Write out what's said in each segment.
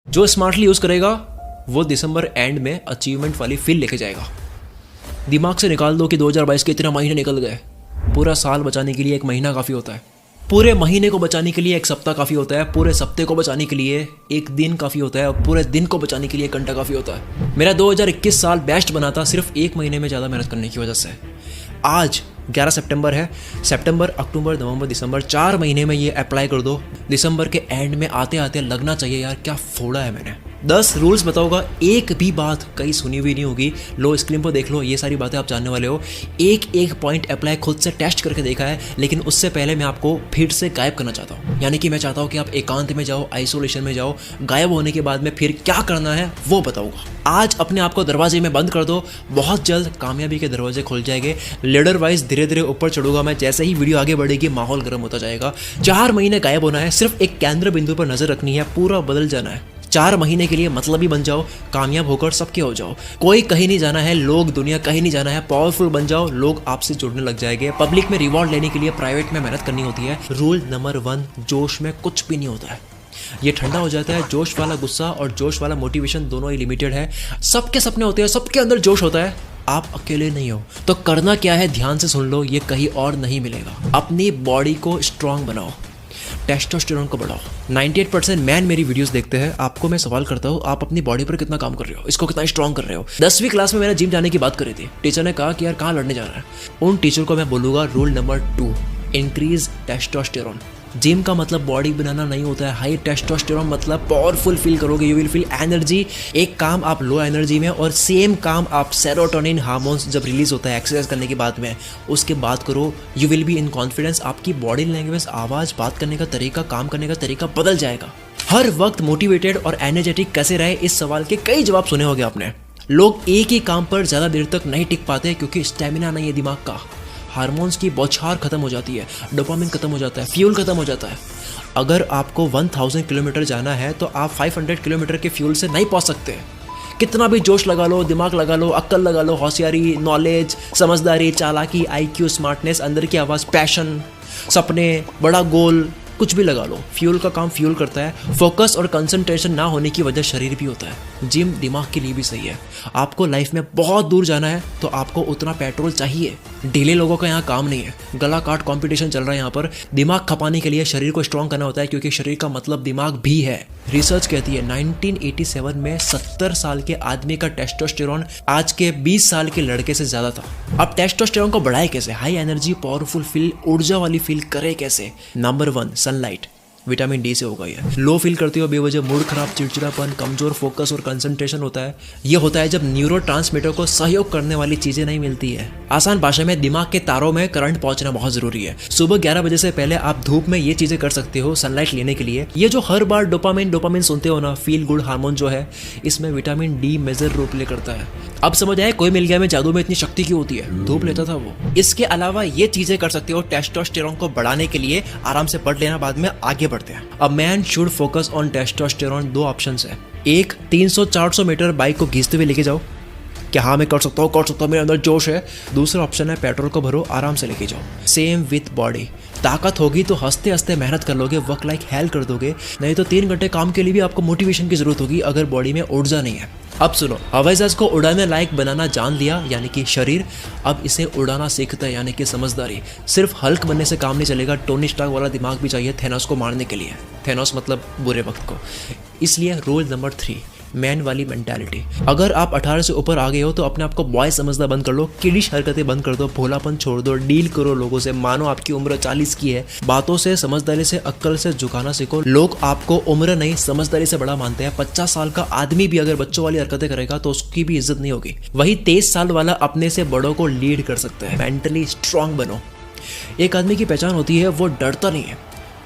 जो smartly use करेगा वो दिसंबर एंड में अचीवमेंट वाली फील लेके जाएगा। दिमाग से निकाल दो कि 2022 के इतने महीने निकल गए। पूरा साल बचाने के लिए एक महीना काफ़ी होता है, पूरे महीने को बचाने के लिए एक सप्ताह काफ़ी होता है, पूरे सप्ते को बचाने के लिए एक दिन काफ़ी होता है, और पूरे दिन को बचाने के लिए एक घंटा काफ़ी होता है। मेरा 2021 साल बेस्ट बना था सिर्फ एक महीने में ज़्यादा मेहनत करने की वजह से। आज 11 सितंबर है। सितंबर, अक्टूबर, नवंबर, दिसंबर, 4 महीने में ये अप्लाई कर दो। दिसंबर के एंड में आते आते लगना चाहिए यार क्या फोड़ा है मैंने। 10 रूल्स बताऊंगा, एक भी बात कहीं सुनी हुई नहीं होगी। लो स्क्रीन पर देख लो, ये सारी बातें आप जानने वाले हो। एक एक पॉइंट अप्लाई खुद से टेस्ट करके देखा है, लेकिन उससे पहले मैं आपको फिर से गायब करना चाहता हूँ। यानी कि मैं चाहता हूँ कि आप एकांत में जाओ, आइसोलेशन में जाओ, गायब होने के बाद में फिर क्या करना है वो बताऊंगा। आज अपने आप को दरवाजे में बंद कर दो, बहुत जल्द कामयाबी के दरवाजे खुल जाएंगे। लीडर वाइज धीरे धीरे ऊपर चढ़ूंगा मैं, जैसे ही वीडियो आगे बढ़ेगी माहौल गर्म होता जाएगा। 4 महीने गायब होना है, सिर्फ एक केंद्र बिंदु पर नजर रखनी है, पूरा बदल जाना है। 4 महीने के लिए मतलबी बन जाओ, कामयाब होकर सबके हो जाओ। कोई कहीं नहीं जाना है, लोग दुनिया कहीं नहीं जाना है, पावरफुल बन जाओ, लोग आपसे जुड़ने लग जाएंगे। पब्लिक में रिवॉर्ड लेने के लिए प्राइवेट में मेहनत करनी होती है। रूल नंबर 1, जोश में कुछ भी नहीं होता है, ये ठंडा हो जाता है। जोश वाला गुस्सा और जोश वाला मोटिवेशन दोनों ही लिमिटेड है। सबके सपने होते हैं, सबके अंदर जोश होता है, आप अकेले नहीं हो। तो करना क्या है ध्यान से सुन लो, ये कहीं और नहीं मिलेगा। अपनी बॉडी को स्ट्रांग बनाओ, टेस्टोस्टेरोन को बढ़ाओ। 98% मैन मेरी वीडियोस देखते हैं। आपको मैं सवाल करता हूँ, आप अपनी बॉडी पर कितना काम कर रहे हो, इसको कितना स्ट्रांग कर रहे हो। 10वीं क्लास में मैंने जिम जाने की बात करी थी। टीचर ने कहा कि यार कहाँ लड़ने जा रहा है। उन टीचर को मैं बोलूँगा rule number 2, increase testosterone. Gym का मतलब बॉडी बनाना नहीं होता है। हाई टेस्टोस्टेरोन मतलब पावरफुल फील करोगे, यू विल फील एनर्जी। एक काम आप लो एनर्जी में, और सेम काम आप सेरोटोनिन हार्मोन्स जब रिलीज होता है एक्सरसाइज करने के बाद में, उसके बाद करो, you will be in confidence. आपकी बॉडी लैंग्वेज, आवाज़, बात करने का तरीका, काम करने का तरीका बदल जाएगा। हर वक्त मोटिवेटेड और एनर्जेटिक कैसे रहे, इस सवाल के कई जवाब सुने होंगे आपने। लोग एक ही काम पर ज़्यादा देर तक नहीं टिक पाते क्योंकि स्टेमिना नहीं है दिमाग का। हार्मोन्स की बौछार खत्म हो जाती है, डोपामिन खत्म हो जाता है, फ्यूल खत्म हो जाता है। अगर आपको 1000 किलोमीटर जाना है तो आप 500 किलोमीटर के फ्यूल से नहीं पहुंच सकते। कितना भी जोश लगा लो, दिमाग लगा लो, अक्ल लगा लो, होशियारी, नॉलेज, समझदारी, चालाकी, IQ, स्मार्टनेस, अंदर की आवाज़, पैशन, सपने, बड़ा गोल, कुछ भी लगा लो, फ्यूल का काम फ्यूल करता है। फोकस और कंसंट्रेशन ना होने की वजह शरीर भी होता है। जिम दिमाग के लिए भी सही है। आपको लाइफ में बहुत दूर जाना है तो आपको उतना पेट्रोल चाहिए। ढीले लोगों का यहाँ काम नहीं है। गला काट कंपटीशन चल रहा है यहाँ पर। दिमाग खपाने के लिए शरीर को स्ट्रॉन्ग करना होता है, क्योंकि शरीर का मतलब दिमाग भी है। रिसर्च कहती है 1987 में 70 साल के आदमी का टेस्टोस्टेरोन आज के 20 साल के लड़के से ज्यादा था। अब टेस्टोस्टेरोन को बढ़ाए कैसे, हाई एनर्जी, पावरफुल फील, ऊर्जा वाली फील करे कैसे। Number 1, sunlight. विटामिन डी से होगा ये। लो फील करते हो, बेवजह मूड खराब, चिड़चिड़ापन, कमजोर फोकस और कंसंट्रेशन होता है। ये होता है जब न्यूरोट्रांसमीटर को सहयोग करने वाली चीजें नहीं मिलती है। आसान भाषा में दिमाग के तारों में करंट पहुंचना बहुत जरूरी है। सुबह 11 बजे से पहले आप धूप में ये चीजें कर सकते हो सनलाइट लेने के लिए। ये जो हर बार डोपामिन सुनते हो ना, फील गुड हार्मोन जो है, इसमें vitamin D major role play करता है। अब समझ आया कोई मिल गया में जादू में इतनी शक्ति क्यों होती है, धूप लेता था वो। इसके अलावा ये चीजें कर सकते हो टेस्टोस्टेरोन को बढ़ाने के लिए। आराम से पढ़ लेना, बाद में आगे बढ़ते हैं। A man should focus on testosterone. 2 options है। एक, 300-400 मीटर बाइक को घींचते हुए लेके जाओ, कि हाँ मैं कर सकता हूँ, मेरे अंदर जोश है। दूसरा ऑप्शन है पेट्रोल को भरो, आराम से लेके जाओ। Same with body. ताकत होगी तो हंसते हंसते मेहनत कर लोगे, वर्क लाइक हेल कर दोगे। नहीं तो 3 घंटे काम के लिए भी आपको मोटिवेशन की जरूरत होगी अगर बॉडी में ऊर्जा नहीं है। अब सुनो, हवाई जहाज को उड़ाने लायक बनाना जान लिया, यानी कि शरीर। अब इसे उड़ाना सीखता है, यानी कि समझदारी। सिर्फ हल्क बनने से काम नहीं चलेगा, टोनी स्टार्क वाला दिमाग भी चाहिए थेनोस को मारने के लिए। थेनोस मतलब बुरे वक्त को। इसलिए रूल नंबर 3, मैन वाली मेंटालिटी। अगर आप 18 से ऊपर आ गए हो तो अपने आप को बॉय समझना बंद कर लो, किडिश हरकतें बंद कर दो, भोलापन छोड़ दो, डील करो लोगों से, मानो आपकी उम्र 40 की है। बातों से, समझदारी से, अक्ल से झुकाना सीखो। लोग आपको उम्र नहीं समझदारी से बड़ा मानते हैं। 50 साल का आदमी भी अगर बच्चों वाली हरकतें करेगा तो उसकी भी इज्जत नहीं होगी। वही 23 साल वाला अपने से बड़ों को लीड कर सकता है। मेंटली स्ट्रांग बनो। एक आदमी की पहचान होती है वो डरता नहीं है,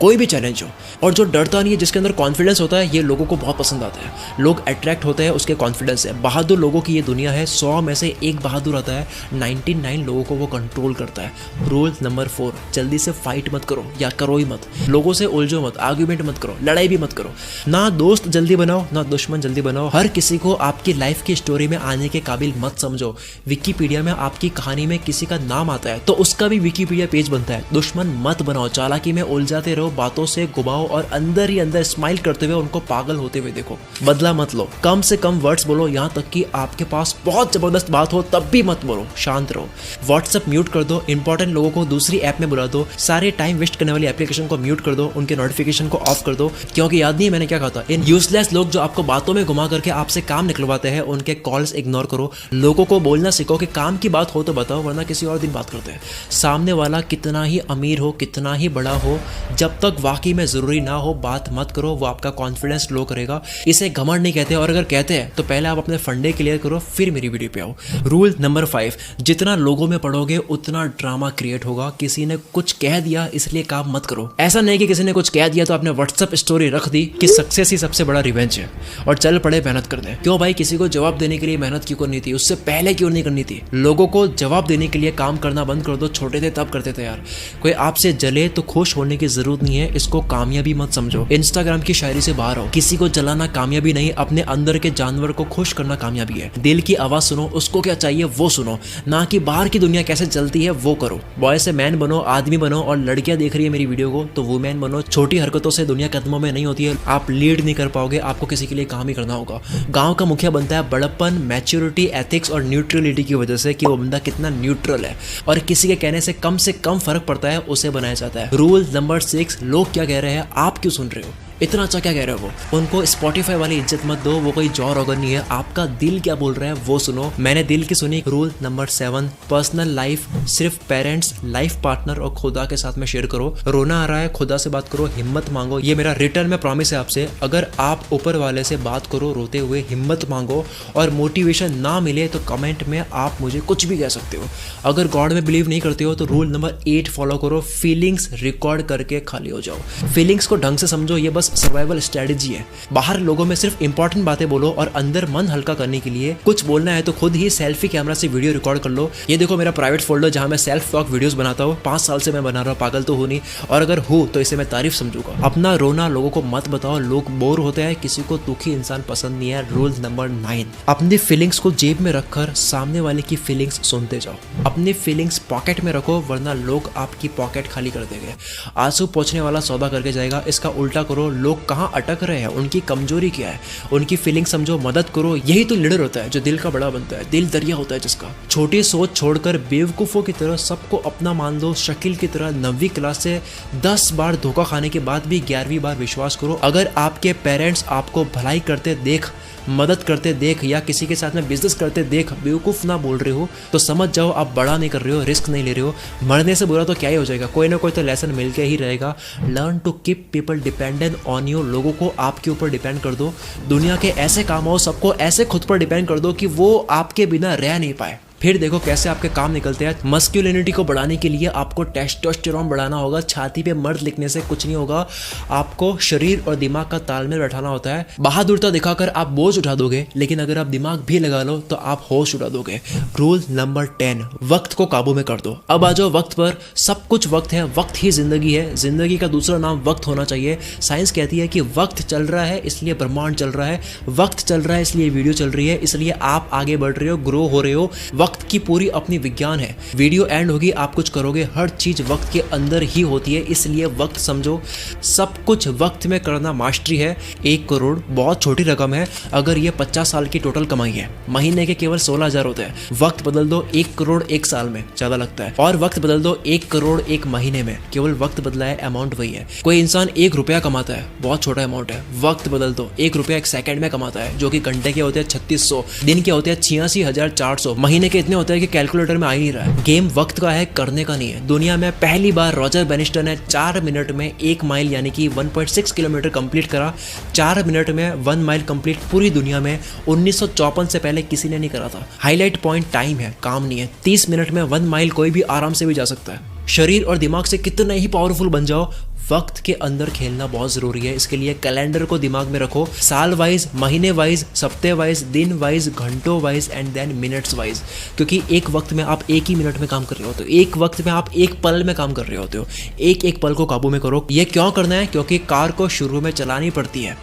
कोई भी चैलेंज हो। और जो डरता नहीं है, जिसके अंदर कॉन्फिडेंस होता है, ये लोगों को बहुत पसंद आता है। लोग अट्रैक्ट होते हैं उसके कॉन्फिडेंस से। बहादुर लोगों की ये दुनिया है। 100 में से एक बहादुर आता है, 99 लोगों को वो कंट्रोल करता है। रूल नंबर 4, जल्दी से फाइट मत करो, या करो ही मत। लोगों से उलझो मत, आर्ग्यूमेंट मत करो, लड़ाई भी मत करो। ना दोस्त जल्दी बनाओ, ना दुश्मन जल्दी बनाओ। हर किसी को आपकी लाइफ की स्टोरी में आने के काबिल मत समझो। विकिपीडिया में आपकी कहानी में किसी का नाम आता है तो उसका भी विकिपीडिया पेज बनता है। दुश्मन मत बनाओ, चालाकी में उलझाते रहो, बातों से घुमाओ और अंदर ही अंदर स्माइल करते हुए उनको पागल होते हुए देखो। बदला मत लो, कम से कम वर्ड्स बोलो, यहाँ तक कि आपके पास बहुत जबरदस्त बात हो तब भी मत बोलो, शांत रहो। व्हाट्सएप म्यूट कर दो, इंपॉर्टेंट लोगों को दूसरी ऐप में बुला दो, सारे टाइम वेस्ट करने वाली एप्लीकेशन को म्यूट कर दो, उनके नोटिफिकेशन को ऑफ कर दो, क्योंकि याद नहीं है मैंने क्या कहा था, इन यूजलेस लोग जो आपको बातों में घुमा करके आपसे काम निकलवाते हैं उनके कॉल्स इग्नोर करो। लोगों को बोलना सीखो कि काम की बात हो तो बताओ, वरना किसी और दिन बात करते हैं। सामने वाला कितना ही अमीर हो, कितना ही बड़ा हो, जब तक वाकई में जरूरी ना हो बात मत करो, वो आपका कॉन्फिडेंस लो करेगा। इसे घमंड नहीं कहते, और अगर कहते हैं तो पहले आप अपने फंडे क्लियर करो, फिर मेरी वीडियो पे आओ। रूल नंबर 5, जितना लोगों में पढ़ोगे उतना ड्रामा क्रिएट होगा। किसी ने कुछ कह दिया इसलिए काम मत करो। ऐसा नहीं कि किसी ने कुछ कह दिया तो आपने व्हाट्सएप स्टोरी रख दी कि सक्सेस ही सबसे बड़ा रिवेंज है और चल पड़े मेहनत करने। क्यों भाई, किसी को जवाब देने के लिए मेहनत क्यों करनी थी, उससे पहले क्यों नहीं करनी थी? लोगों को जवाब देने के लिए काम करना बंद कर दो। छोटे थे तब करते थे यार। कोई आपसे जले तो खुश होने की जरूरत नहीं है, इसको कामयाबी मत समझो। इंस्टाग्राम की शायरी से बाहर हो। किसी को जलाना कामयाबी नहीं, अपने अंदर के जानवर को खुश करना कामयाबी है। दिल की आवाज सुनो, उसको क्या चाहिए वो सुनो, ना कि बाहर की दुनिया कैसे चलती है वो करो। बॉय से मैन बनो, आदमी बनो, और लड़कियां देख रही है मेरी वीडियो को तो वुमेन बनो। छोटी हरकतों से दुनिया कदमों में नहीं होती है। आप लीड नहीं कर पाओगे, आपको किसी के लिए काम ही करना होगा। गांव का मुखिया बनता है बड़प्पन, मैच्योरिटी, एथिक्स और न्यूट्रलिटी की वजह से कि वो बंदा कितना न्यूट्रल है और किसी के कहने से कम फर्क पड़ता है, उसे बनाया जाता है। रूल नंबर 6, लोग क्या कह रहे हैं आप क्यों सुन रहे हो? इतना अच्छा क्या कह रहे हो वो? उनको स्पॉटिफाई वाली इज्जत मत दो, वो कोई जॉ रॉगर नहीं है। आपका दिल क्या बोल रहा है वो सुनो। मैंने दिल की सुनी। रूल नंबर 7, पर्सनल लाइफ सिर्फ पेरेंट्स, लाइफ पार्टनर और खुदा के साथ में शेयर करो। रोना आ रहा है, खुदा से बात करो, हिम्मत मांगो। ये मेरा रिटर्न में प्रॉमिस है आपसे। अगर आप ऊपर वाले से बात करो रोते हुए, हिम्मत मांगो, और मोटिवेशन ना मिले तो कमेंट में आप मुझे कुछ भी कह सकते हो। अगर गॉड में बिलीव नहीं करते हो तो रूल नंबर 8 फॉलो करो, फीलिंग्स रिकॉर्ड करके खाली हो जाओ। फीलिंग्स को ढंग से समझो, ये बस सर्वाइवल स्ट्रेटजी है। बाहर लोगों में सिर्फ इंपॉर्टेंट बातें बोलो और अंदर मन हल्का करने के लिए कुछ बोलना है तो खुद ही सेल्फी कैमरा से वीडियो रिकॉर्ड कर लो। ये देखो मेरा प्राइवेट फोल्डर जहां मैं सेल्फ टॉक वीडियोस बनाता हूँ। 5 साल से मैं बना रहा हूँ, पागल तो हूँ नहीं, और अगर हूँ तो इसे मैं तारीफ समझूंगा। अपना रोना लोगों को मत बताओ, लोग बोर होते हैं, किसी को दुखी इंसान पसंद नहीं है। रूल नंबर 9, अपनी फीलिंग्स को जेब में रखकर सामने वाले की फीलिंग्स सुनते जाओ। अपनी फीलिंग्स पॉकेट में रखो, वरना लोग आपकी पॉकेट खाली कर देंगे। आंसू पोंछने वाला सौदा करके जाएगा। इसका उल्टा करो, लोग कहाँ अटक रहे हैं, उनकी कमजोरी क्या है, उनकी फीलिंग समझो, मदद करो। यही तो लीडर होता है जो दिल का बड़ा बनता है। दिल दरिया होता है जिसका। छोटी सोच छोड़कर बेवकूफों की तरह सबको अपना मान लो। शकील की तरह 9वीं क्लास से 10 बार धोखा खाने के बाद भी 11वीं बार विश्वास करो। अगर आपके पेरेंट्स आपको भलाई करते देख, मदद करते देख, या किसी के साथ में बिजनेस करते देख बेवकूफ़ ना बोल रहे हो तो समझ जाओ आप बड़ा नहीं कर रहे हो, रिस्क नहीं ले रहे हो। मरने से बुरा तो क्या ही हो जाएगा, कोई ना कोई तो लेसन मिल के ही रहेगा। Learn to keep people dependent on you. लोगों को आपके ऊपर डिपेंड कर दो। दुनिया के ऐसे काम हो, सबको ऐसे खुद पर डिपेंड कर दो कि वो आपके बिना रह नहीं पाए। फिर देखो कैसे आपके काम निकलते हैं। मस्कुलिनिटी को बढ़ाने के लिए आपको टेस्टोस्टेरोन बढ़ाना होगा। छाती पे मर्द लिखने से कुछ नहीं होगा, आपको शरीर और दिमाग का तालमेल बैठाना होता है। बहादुरता दिखाकर आप बोझ उठा दोगे, लेकिन अगर आप दिमाग भी लगा लो तो आप होश उड़ा दोगे। रूल नंबर 10, वक्त को काबू में कर दो। अब आ जाओ वक्त पर। सब कुछ वक्त है, वक्त ही जिंदगी है। जिंदगी का दूसरा नाम वक्त होना चाहिए। साइंस कहती है कि वक्त चल रहा है इसलिए ब्रह्मांड चल रहा है, वक्त चल रहा है इसलिए वीडियो चल रही है, इसलिए आप आगे बढ़ रहे हो, ग्रो हो रहे हो। वक्त की पूरी अपनी विज्ञान है। वीडियो एंड होगी, आप कुछ करोगे, हर चीज वक्त के अंदर ही होती है, इसलिए वक्त समझो। सब कुछ वक्त में करना मास्टरी है। 1 करोड़ बहुत छोटी रकम है अगर ये 50 साल की टोटल कमाई है। महीने के केवल 16,000 होते हैं। वक्त बदल दो, 1 करोड़ 1 साल में ज्यादा लगता है, और वक्त बदल दो 1 करोड़ 1 महीने में, केवल वक्त बदला है, अमाउंट वही है। कोई इंसान 1 रुपया कमाता है, बहुत छोटा अमाउंट है। वक्त बदल दो, 1 रुपया 1 सेकंड में कमाता है, जो कि घंटे के होते हैं 3600, दिन के होते हैं 86,400, महीने के इतने होते हैं कि कैलकुलेटर में आ ही नहीं रहा है। गेम वक्त का है, करने का नहीं है। दुनिया में पहली बार रॉजर बेनिस्टर ने 4 मिनट में 1 माइल यानी कि 1.6 किलोमीटर कंप्लीट करा। 4 मिनट में 1 माइल कंप्लीट पूरी दुनिया में 1954 से पहले किसी ने नहीं करा था। हाईलाइट पॉइंट टाइम है, काम नहीं है। 30 मिनट में 1 माइल कोई भी आराम से भी जा सकता है। शरीर और दिमाग से कितना ही पावरफुल बन जाओ, वक्त के अंदर खेलना बहुत जरूरी है। इसके लिए कैलेंडर को दिमाग में रखो, साल वाइज, महीने वाइज, सप्ते वाइज, दिन वाइज, घंटों wise and then minutes wise. क्योंकि एक वक्त में आप 1 ही मिनट में काम कर रहे होते हो, एक वक्त में आप 1 पल में काम कर रहे होते हो। एक एक पल को काबू में करो। ये क्यों करना है? क्योंकि कार को शुरू में चलानी पड़ती है,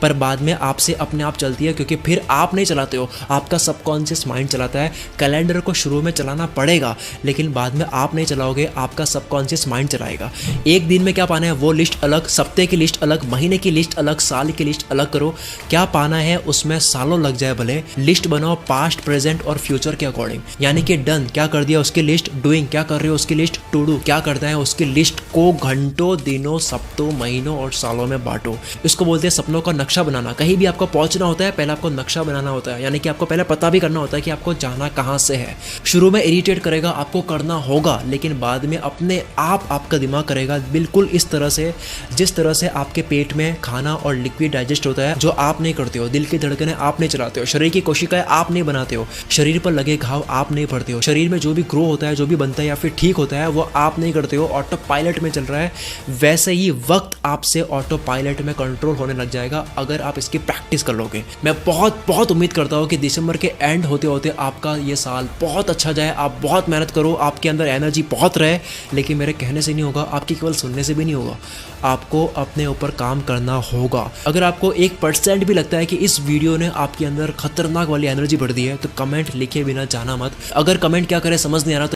पर बाद में आपसे अपने आप चलती है, क्योंकि फिर आप नहीं चलाते हो, आपका सबकॉन्शियस माइंड चलाता है। कैलेंडर को शुरू में चलाना पड़ेगा, लेकिन बाद में आप नहीं चलाओगे, आपका सबकॉन्शियस माइंड चलाएगा। एक दिन में क्या पाना है वो लिस्ट अलग, सप्ताह की लिस्ट अलग, महीने की लिस्ट अलग, साल की लिस्ट अलग करो। क्या पाना है उसमें सालों लग जाए भले, लिस्ट बनाओ पास्ट, प्रेजेंट और फ्यूचर के अकॉर्डिंग। यानी कि डन क्या कर दिया उसकी लिस्ट, डूइंग क्या कर रहे हो उसकी लिस्ट, टू डू क्या करता है उसकी लिस्ट को घंटों, दिनों, सप्ताहों, महीनों और सालों में बांटो। इसको बोलते हैं सपनों का नक्शा बनाना। कहीं भी आपको पहुंचना होता है, पहले आपको नक्शा बनाना होता है, यानी कि आपको पहले पता भी करना होता है कि आपको जाना कहां से है। शुरू में इरिटेट करेगा, आपको करना होगा, लेकिन बाद में अपने आप आपका दिमाग करेगा बिल्कुल इस तरह से जिस तरह से आपके पेट में खाना और लिक्विड डाइजेस्ट होता है, जो आप नहीं करते हो। दिल की धड़कनें आप नहीं चलाते हो, शरीर की कोशिकाएं आप नहीं बनाते हो, शरीर पर लगे घाव आप नहीं भरते हो, शरीर में जो भी ग्रो होता है, जो भी बनता है या फिर ठीक होता है, वो आप नहीं करते हो, ऑटो पायलट में चल रहा है। वैसे ही वक्त आपसे ऑटो पायलट में कंट्रोल होने लग जाएगा अगर आप इसकी प्रैक्टिस कर लोगे। मैं बहुत बहुत उम्मीद करता हूँ कि दिसंबर के एंड होते होते आपका ये साल बहुत अच्छा जाए, आप बहुत मेहनत करो, आपके अंदर एनर्जी बहुत रहे। लेकिन मेरे कहने से नहीं होगा, आपकी केवल सुनने से भी नहीं होगा, आपको अपने ऊपर काम करना होगा। अगर आपको 1% भी लगता है कि इस वीडियो ने आपके अंदर खतरनाक वाली एनर्जी भर दी है, तो कमेंट लिखे बिना जाना मत। अगर कमेंट क्या करे समझ नहीं आ रहा तो